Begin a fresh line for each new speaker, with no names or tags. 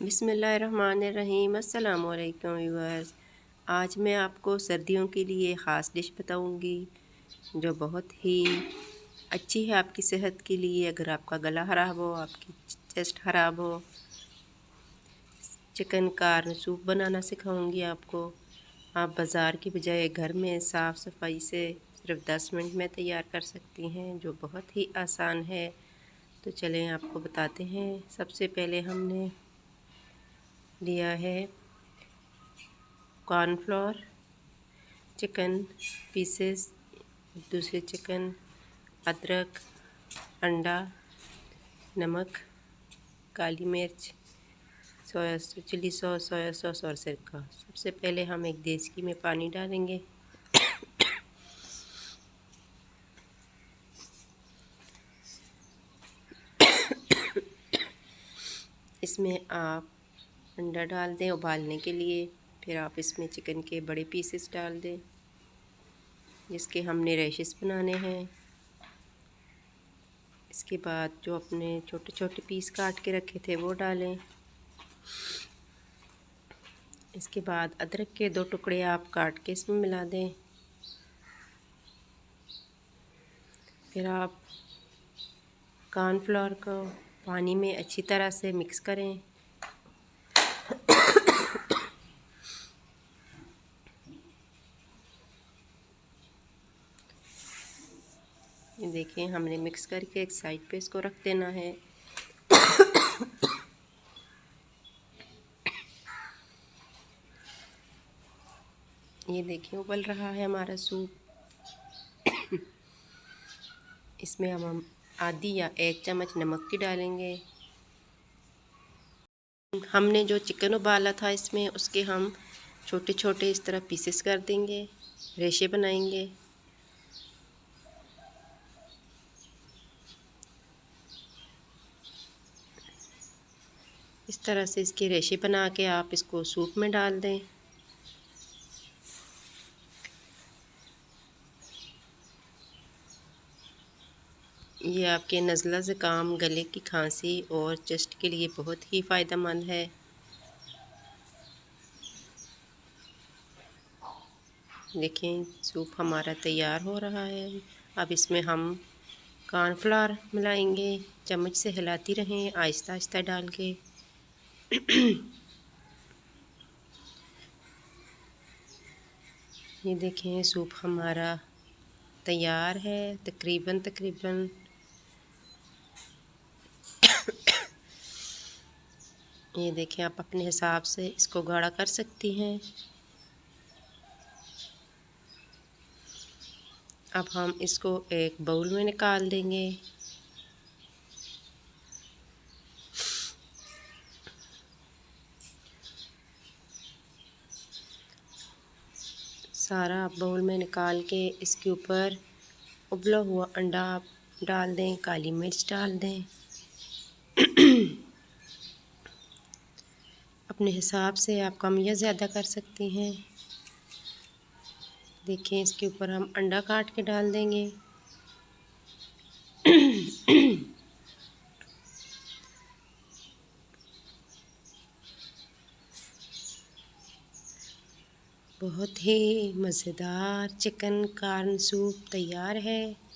बिस्मिल्लाहिर्रहमानिर्रहीम। अस्सलाम वालेकुम व्यूअर्स। आज मैं आपको सर्दियों के लिए ख़ास डिश बताऊंगी जो बहुत ही अच्छी है आपकी सेहत के लिए। अगर आपका गला ख़राब हो, आपकी चेस्ट ख़राब हो, चिकन कार्न सूप बनाना सिखाऊंगी आपको। आप बाज़ार की बजाय घर में साफ़ सफाई से सिर्फ 10 मिनट में तैयार कर सकती हैं, जो बहुत ही आसान है। तो चलें आपको बताते हैं। सबसे पहले हमने लिया है कॉर्नफ्लोर, चिकन पीसेस, दूसरे चिकन, अदरक, अंडा, नमक, काली मिर्च, soya chilli sauce, soya sauce और सिरका। सबसे पहले हम एक देचकी में पानी डालेंगे। इसमें आप अंडा डाल दें उबालने के लिए। फिर आप इसमें चिकन के बड़े पीसेस डाल दें जिसके हमने रैशेस बनाने हैं। इसके बाद जो अपने छोटे छोटे पीस काट के रखे थे वो डालें। इसके बाद अदरक के 2 टुकड़े आप काट के इसमें मिला दें। फिर आप कॉर्नफ्लोर को पानी में अच्छी तरह से मिक्स करें। ये देखिए, हमने मिक्स करके एक साइड पे इसको रख देना है। ये देखिए उबल रहा है हमारा सूप। इसमें हम आधी या 1 चम्मच नमक की डालेंगे। हमने जो चिकन उबाला था इसमें उसके हम छोटे छोटे इस तरह पीसेस कर देंगे, रेशे बनाएंगे। इस तरह से इसके रेशे बना के आप इसको सूप में डाल दें। ये आपके नज़ला ज़ुकाम, गले की खांसी और चेस्ट के लिए बहुत ही फ़ायदेमंद है। देखें सूप हमारा तैयार हो रहा है। अब इसमें हम कॉर्नफ्लोर मिलाएंगे। चम्मच से हिलाती रहें आहिस्ता आहिस्ता डाल के। ये देखें सूप हमारा तैयार है तकरीबन। ये देखें, आप अपने हिसाब से इसको गाढ़ा कर सकती हैं। अब हम इसको एक बाउल में निकाल देंगे। सारा बाउल में निकाल के इसके ऊपर उबला हुआ अंडा आप डाल दें, काली मिर्च डाल दें। अपने हिसाब से आप कम या ज़्यादा कर सकती हैं। देखिए इसके ऊपर हम अंडा काट के डाल देंगे। बहुत ही मज़ेदार चिकन कार्न सूप तैयार है।